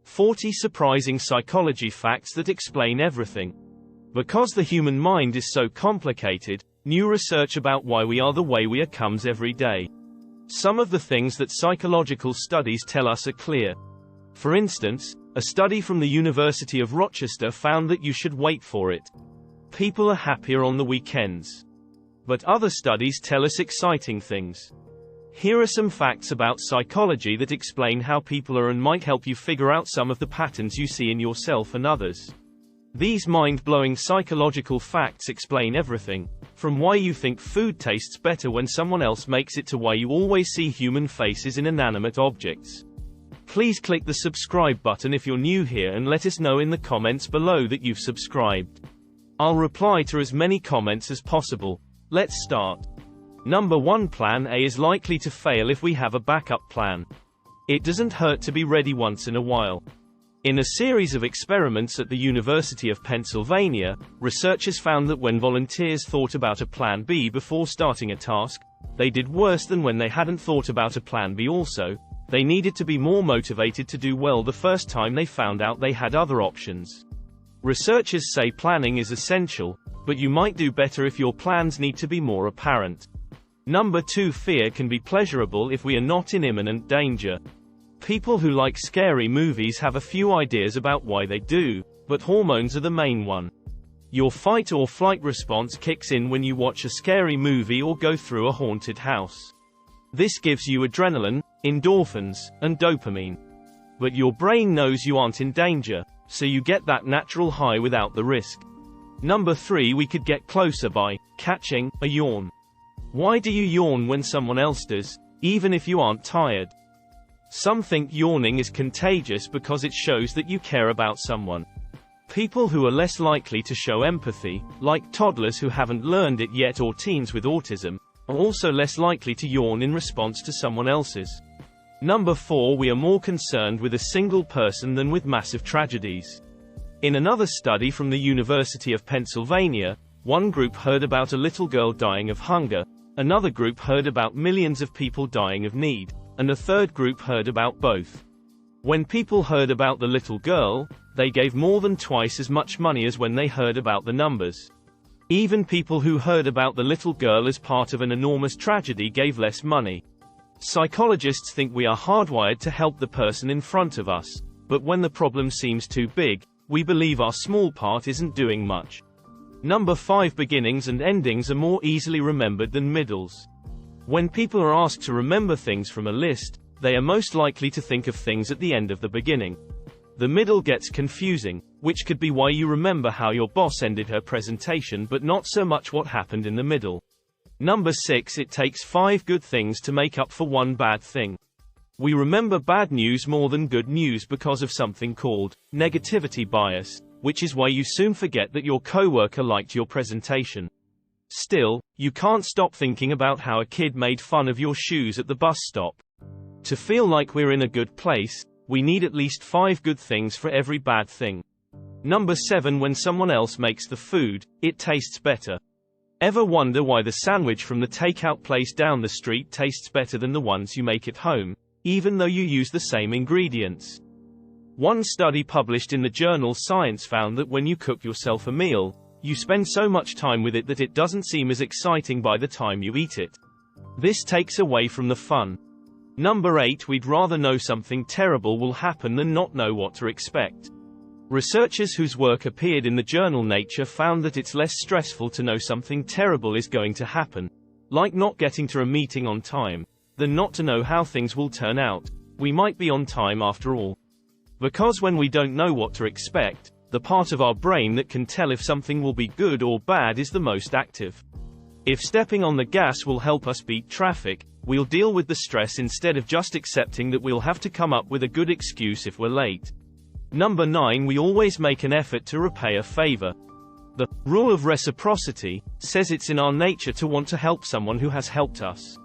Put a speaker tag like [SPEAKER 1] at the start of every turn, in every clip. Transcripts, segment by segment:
[SPEAKER 1] 40 surprising psychology facts that explain everything. Because the human mind is so complicated, new research about why we are the way we are comes every day. Some of the things that psychological studies tell us are clear. For instance, a study from the University of Rochester found that you should wait for it. People are happier on the weekends. But other studies tell us exciting things. Here are some facts about psychology that explain how people are and might help you figure out some of the patterns you see in yourself and others. These mind-blowing psychological facts explain everything, from why you think food tastes better when someone else makes it to why you always see human faces in inanimate objects. Please click the subscribe button if you're new here and let us know in the comments below that you've subscribed. I'll reply to as many comments as possible. Let's start. Number 1. Plan A is likely to fail if we have a backup plan. It doesn't hurt to be ready once in a while. In a series of experiments at the University of Pennsylvania, researchers found that when volunteers thought about a plan B before starting a task, they did worse than when they hadn't thought about a plan B also. They needed to be more motivated to do well the first time they found out they had other options. Researchers say planning is essential, but you might do better if your plans need to be more apparent. Number 2. Fear can be pleasurable if we are not in imminent danger. People who like scary movies have a few ideas about why they do, but hormones are the main one. Your fight or flight response kicks in when you watch a scary movie or go through a haunted house. This gives you adrenaline, endorphins, and dopamine. But your brain knows you aren't in danger, so you get that natural high without the risk. Number 3. We could get closer by catching a yawn. Why do you yawn when someone else does, even if you aren't tired? Some think yawning is contagious because it shows that you care about someone. People who are less likely to show empathy, like toddlers who haven't learned it yet or teens with autism, are also less likely to yawn in response to someone else's. Number 4. We are more concerned with a single person than with massive tragedies. In another study from the University of Pennsylvania, one group heard about a little girl dying of hunger, another group heard about millions of people dying of need, and a third group heard about both. When people heard about the little girl, they gave more than twice as much money as when they heard about the numbers. Even people who heard about the little girl as part of an enormous tragedy gave less money. Psychologists think we are hardwired to help the person in front of us, but when the problem seems too big, we believe our small part isn't doing much. Number 5. Beginnings and endings are more easily remembered than middles. When people are asked to remember things from a list, they are most likely to think of things at the end of the beginning. The middle gets confusing, which could be why you remember how your boss ended her presentation but not so much what happened in the middle. Number 6. It takes 5 good things to make up for 1 bad thing. We remember bad news more than good news because of something called negativity bias, which is why you soon forget that your coworker liked your presentation. Still, you can't stop thinking about how a kid made fun of your shoes at the bus stop. To feel like we're in a good place, we need at least 5 good things for every bad thing. Number 7. When someone else makes the food, it tastes better. Ever wonder why the sandwich from the takeout place down the street tastes better than the ones you make at home, even though you use the same ingredients? One study published in the journal Science found that when you cook yourself a meal, you spend so much time with it that it doesn't seem as exciting by the time you eat it. This takes away from the fun. Number 8. We'd rather know something terrible will happen than not know what to expect. Researchers whose work appeared in the journal Nature found that it's less stressful to know something terrible is going to happen, like not getting to a meeting on time, than not to know how things will turn out. We might be on time after all. Because when we don't know what to expect, the part of our brain that can tell if something will be good or bad is the most active. If stepping on the gas will help us beat traffic, we'll deal with the stress instead of just accepting that we'll have to come up with a good excuse if we're late. Number 9. We always make an effort to repay a favor. The rule of reciprocity says it's in our nature to want to help someone who has helped us.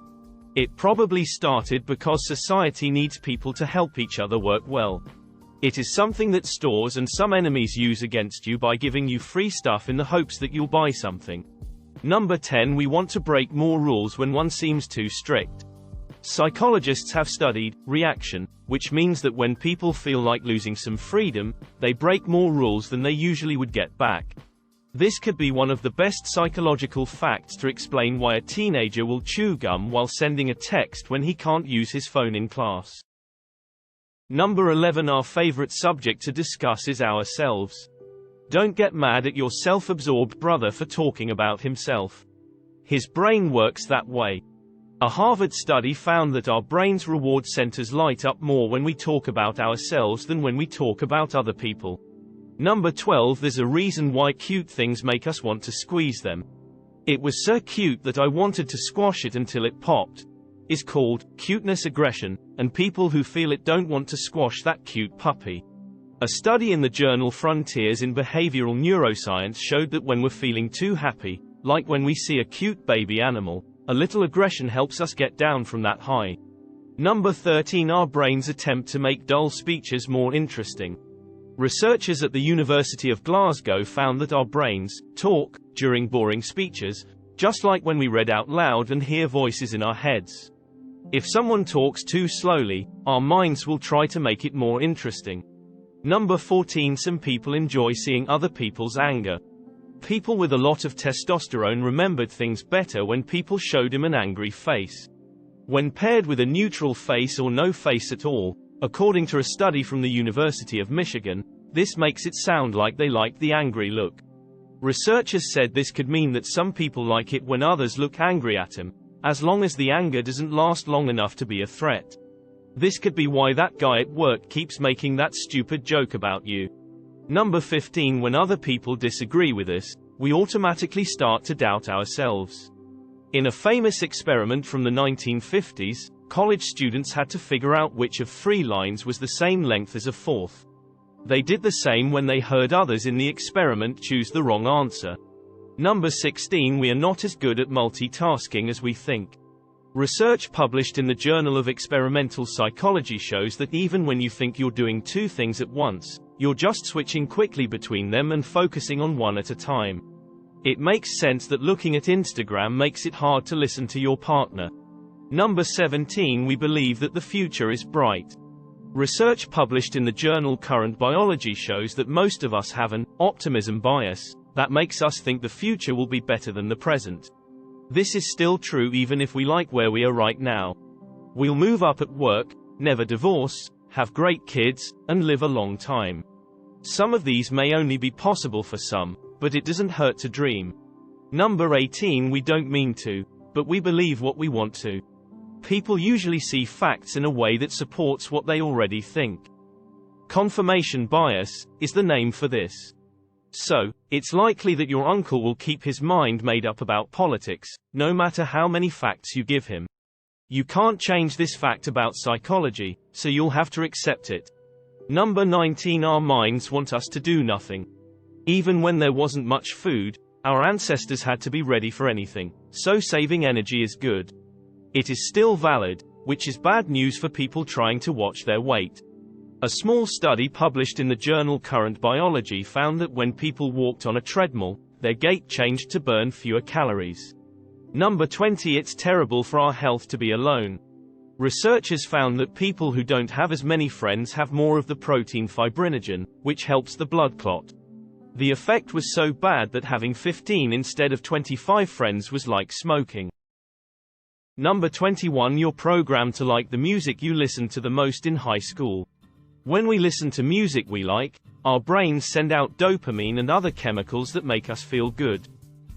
[SPEAKER 1] It probably started because society needs people to help each other work well. It is something that stores and some enemies use against you by giving you free stuff in the hopes that you'll buy something. Number 10. We want to break more rules when one seems too strict. Psychologists have studied reaction which means that when people feel like losing some freedom, they break more rules than they usually would get back. This could be one of the best psychological facts to explain why a teenager will chew gum while sending a text when he can't use his phone in class. Number 11. Our favorite subject to discuss is ourselves. Don't get mad at your self-absorbed brother for talking about himself. His brain works that way. A Harvard study found that our brain's reward centers light up more when we talk about ourselves than when we talk about other people. Number 12. There's a reason why cute things make us want to squeeze them. It was so cute that I wanted to squash it until it popped. Is called cuteness aggression, and people who feel it don't want to squash that cute puppy. A study in the journal Frontiers in Behavioral Neuroscience showed that when we're feeling too happy, like when we see a cute baby animal, a little aggression helps us get down from that high. Number 13. Our brains attempt to make dull speeches more interesting. Researchers at the University of Glasgow found that our brains talk during boring speeches, just like when we read out loud and hear voices in our heads. If someone talks too slowly, our minds will try to make it more interesting. Number 14. Some people enjoy seeing other people's anger. People with a lot of testosterone remembered things better when people showed him an angry face. When paired with a neutral face or no face at all, according to a study from the University of Michigan, this makes it sound like they like the angry look. Researchers said this could mean that some people like it when others look angry at him, as long as the anger doesn't last long enough to be a threat. This could be why that guy at work keeps making that stupid joke about you. Number 15. When other people disagree with us, we automatically start to doubt ourselves. In a famous experiment from the 1950s, college students had to figure out which of 3 lines was the same length as a fourth. They did the same when they heard others in the experiment choose the wrong answer. Number 16. We are not as good at multitasking as we think. Research published in the Journal of Experimental Psychology shows that even when you think you're doing 2 things at once, you're just switching quickly between them and focusing on one at a time. It makes sense that looking at Instagram makes it hard to listen to your partner. Number 17. We believe that the future is bright. Research published in the journal Current Biology shows that most of us have an optimism bias that makes us think the future will be better than the present. This is still true even if we like where we are right now. We'll move up at work, never divorce, have great kids, and live a long time. Some of these may only be possible for some, but it doesn't hurt to dream. Number 18. We don't mean to, but we believe what we want to. People usually see facts in a way that supports what they already think. Confirmation bias is the name for this. So, it's likely that your uncle will keep his mind made up about politics, no matter how many facts you give him. You can't change this fact about psychology, so you'll have to accept it. Number 19. Our minds want us to do nothing. Even when there wasn't much food, our ancestors had to be ready for anything, so saving energy is good. It is still valid, which is bad news for people trying to watch their weight. A small study published in the journal Current Biology found that when people walked on a treadmill, their gait changed to burn fewer calories. Number 20. It's terrible for our health to be alone. Researchers found that people who don't have as many friends have more of the protein fibrinogen, which helps the blood clot. The effect was so bad that having 15 instead of 25 friends was like smoking. Number 21. You're programmed to like the music you listened to the most in high school. When we listen to music we like, our brains send out dopamine and other chemicals that make us feel good.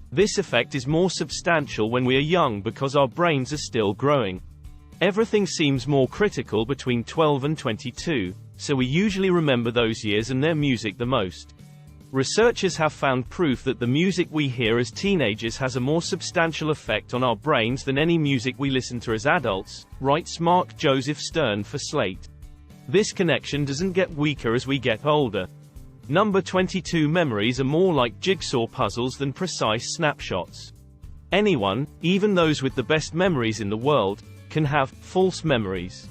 [SPEAKER 1] This effect is more substantial when we are young because our brains are still growing. Everything seems more critical between 12 and 22, so we usually remember those years and their music the most. Researchers have found proof that the music we hear as teenagers has a more substantial effect on our brains than any music we listen to as adults, writes Mark Joseph Stern for Slate. This connection doesn't get weaker as we get older. Number 22. Memories are more like jigsaw puzzles than precise snapshots. Anyone, even those with the best memories in the world, can have false memories.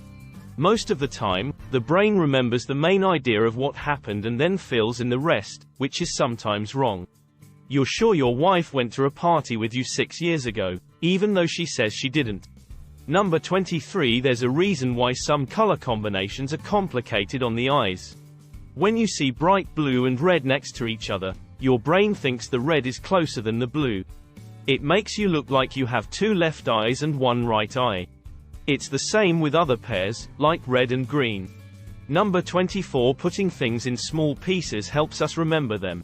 [SPEAKER 1] Most of the time, the brain remembers the main idea of what happened and then fills in the rest, which is sometimes wrong. You're sure your wife went to a party with you 6 years ago, even though she says she didn't. Number 23. There's a reason why some color combinations are complicated on the eyes. When you see bright blue and red next to each other, your brain thinks the red is closer than the blue. It makes you look like you have two left eyes and one right eye. It's the same with other pairs, like red and green. Number 24. Putting things in small pieces helps us remember them.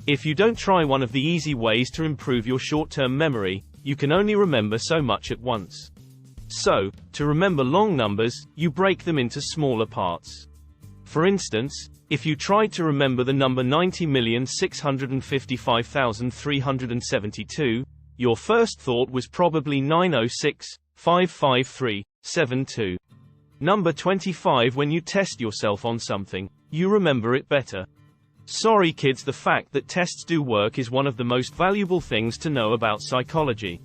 [SPEAKER 1] If you don't try one of the easy ways to improve your short-term memory, you can only remember so much at once. So, to remember long numbers, you break them into smaller parts. For instance, if you tried to remember the number 90,655,372, your first thought was probably 906,553,72. Number 25. When you test yourself on something, you remember it better. Sorry kids, the fact that tests do work is one of the most valuable things to know about psychology.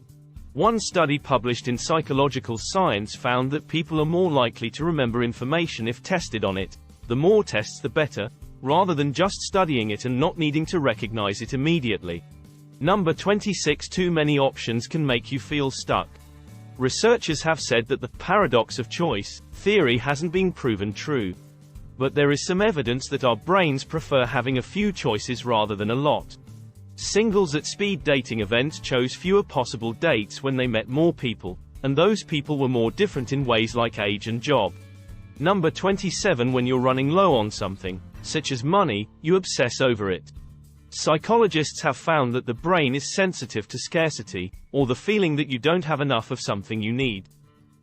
[SPEAKER 1] One study published in Psychological Science found that people are more likely to remember information if tested on it. The more tests the better, rather than just studying it and not needing to recognize it immediately. Number 26. Too many options can make you feel stuck. Researchers have said that the paradox of choice theory hasn't been proven true. But there is some evidence that our brains prefer having a few choices rather than a lot. Singles at speed dating events chose fewer possible dates when they met more people, and those people were more different in ways like age and job. Number 27. When you're running low on something, such as money, you obsess over it. Psychologists have found that the brain is sensitive to scarcity, or the feeling that you don't have enough of something you need.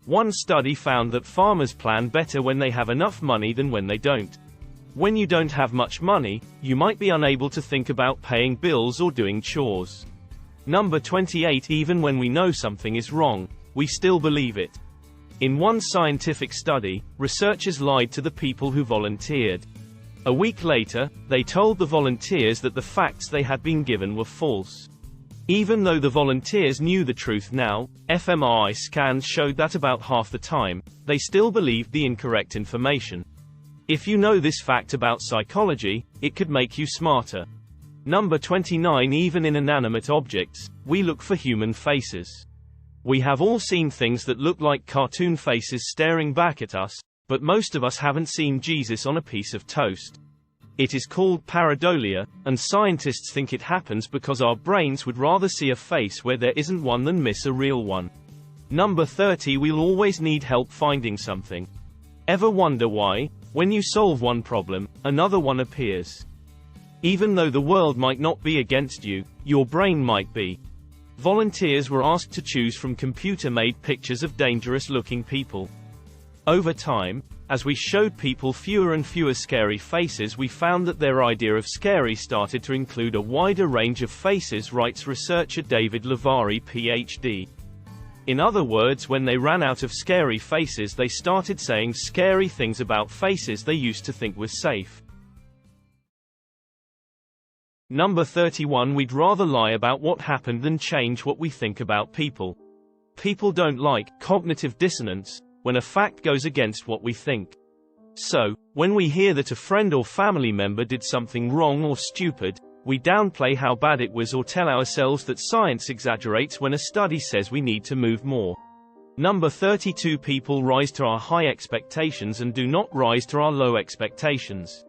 [SPEAKER 1] One study found that farmers plan better when they have enough money than when they don't. When you don't have much money, you might be unable to think about paying bills or doing chores. Number 28. Even when we know something is wrong, we still believe it. In one scientific study, researchers lied to the people who volunteered. A week later, they told the volunteers that the facts they had been given were false. Even though the volunteers knew the truth now, fMRI scans showed that about half the time, they still believed the incorrect information. If you know this fact about psychology, it could make you smarter. Number 29. Even in inanimate objects, we look for human faces. We have all seen things that look like cartoon faces staring back at us, but most of us haven't seen Jesus on a piece of toast. It is called pareidolia, and scientists think it happens because our brains would rather see a face where there isn't one than miss a real one. Number 30. We'll always need help finding something. Ever wonder why, when you solve one problem, another one appears? Even though the world might not be against you, your brain might be. Volunteers were asked to choose from computer-made pictures of dangerous-looking people. Over time, as we showed people fewer and fewer scary faces, we found that their idea of scary started to include a wider range of faces, writes researcher David Lavari, PhD. In other words, when they ran out of scary faces, they started saying scary things about faces they used to think were safe. Number 31. We'd rather lie about what happened than change what we think about people. People don't like cognitive dissonance when a fact goes against what we think. So, when we hear that a friend or family member did something wrong or stupid, we downplay how bad it was or tell ourselves that science exaggerates when a study says we need to move more. Number 32. People rise to our high expectations and do not rise to our low expectations.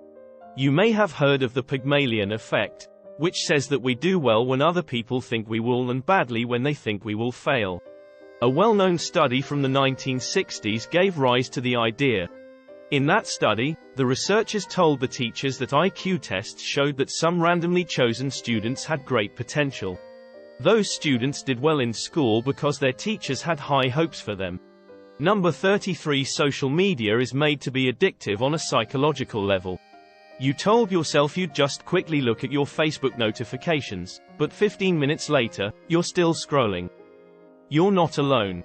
[SPEAKER 1] You may have heard of the Pygmalion effect, which says that we do well when other people think we will and badly when they think we will fail. A well-known study from the 1960s gave rise to the idea. In that study, the researchers told the teachers that IQ tests showed that some randomly chosen students had great potential. Those students did well in school because their teachers had high hopes for them. Number 33. Social media is made to be addictive on a psychological level. You told yourself you'd just quickly look at your Facebook notifications, but 15 minutes later, you're still scrolling. You're not alone.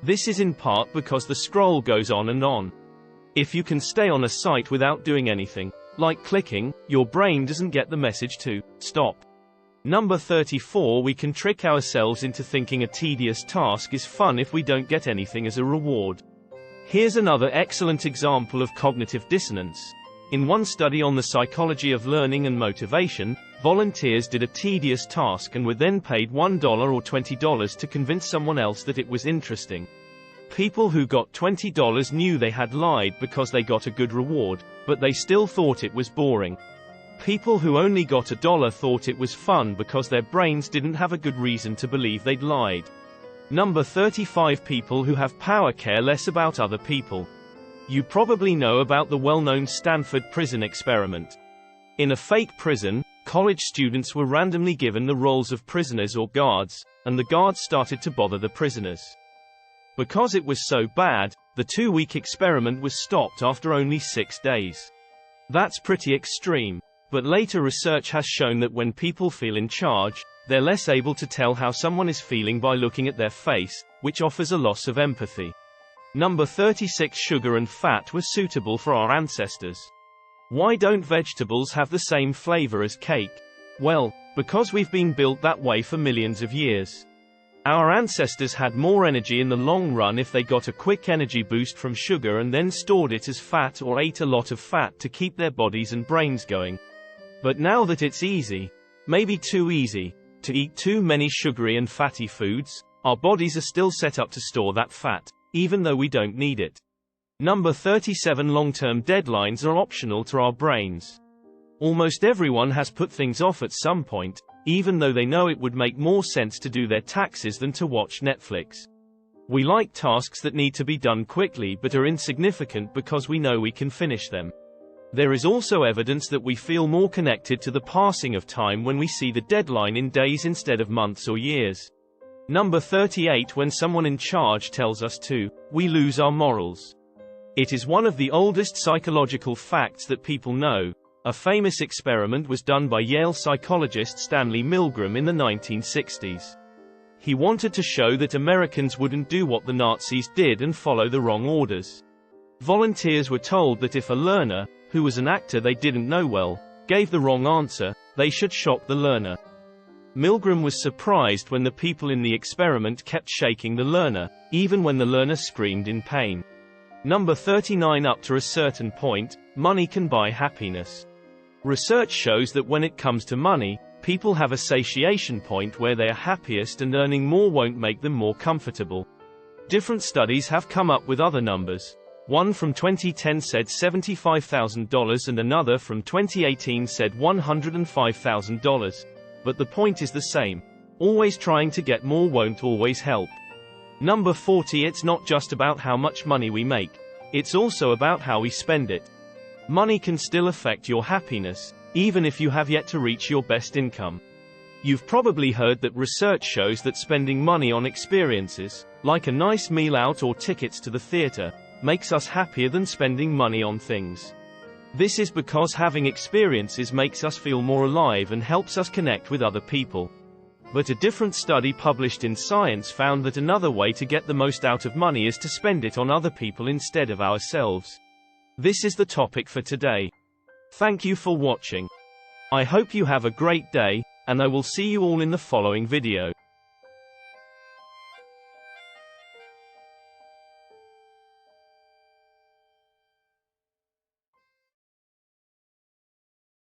[SPEAKER 1] This is in part because the scroll goes on and on. If you can stay on a site without doing anything, like clicking, your brain doesn't get the message to stop. Number 34. We can trick ourselves into thinking a tedious task is fun if we don't get anything as a reward. Here's another excellent example of cognitive dissonance. In one study on the psychology of learning and motivation, volunteers did a tedious task and were then paid $1 or $20 to convince someone else that it was interesting. People who got $20 knew they had lied because they got a good reward, but they still thought it was boring. People who only got $1 thought it was fun because their brains didn't have a good reason to believe they'd lied. Number 35. People who have power care less about other people. You probably know about the well-known Stanford prison experiment. In a fake prison, college students were randomly given the roles of prisoners or guards, and the guards started to bother the prisoners. Because it was so bad, the 2-week experiment was stopped after only 6 days. That's pretty extreme. But later research has shown that when people feel in charge, they're less able to tell how someone is feeling by looking at their face, which offers a loss of empathy. Number 36. Sugar and fat were suitable for our ancestors. Why don't vegetables have the same flavor as cake? Well, because we've been built that way for millions of years. Our ancestors had more energy in the long run if they got a quick energy boost from sugar and then stored it as fat or ate a lot of fat to keep their bodies and brains going. But now that it's easy, maybe too easy, to eat too many sugary and fatty foods, our bodies are still set up to store that fat, even though we don't need it. Number 37. Long-term deadlines are optional to our brains. Almost everyone has put things off at some point, even though they know it would make more sense to do their taxes than to watch Netflix. We like tasks that need to be done quickly but are insignificant because we know we can finish them. There is also evidence that we feel more connected to the passing of time when we see the deadline in days instead of months or years. Number 38. When someone in charge tells us to, we lose our morals. It is one of the oldest psychological facts that people know. A famous experiment was done by Yale psychologist Stanley Milgram in the 1960s. He wanted to show that Americans wouldn't do what the Nazis did and follow the wrong orders. Volunteers were told that if a learner, who was an actor they didn't know well, gave the wrong answer, they should shock the learner. Milgram was surprised when the people in the experiment kept shaking the learner, even when the learner screamed in pain. Number 39. Up to a certain point, money can buy happiness. Research shows that when it comes to money, people have a satiation point where they are happiest and earning more won't make them more comfortable. Different studies have come up with other numbers. One from 2010 said $75,000 and another from 2018 said $105,000. But the point is the same. Always trying to get more won't always help. Number 40. It's not just about how much money we make. It's also about how we spend it. Money can still affect your happiness, even if you have yet to reach your best income. You've probably heard that research shows that spending money on experiences, like a nice meal out or tickets to the theater, makes us happier than spending money on things. This is because having experiences makes us feel more alive and helps us connect with other people. But a different study published in Science found that another way to get the most out of money is to spend it on other people instead of ourselves. This is the topic for today. Thank you for watching. I hope you have a great day, and I will see you all in the following video.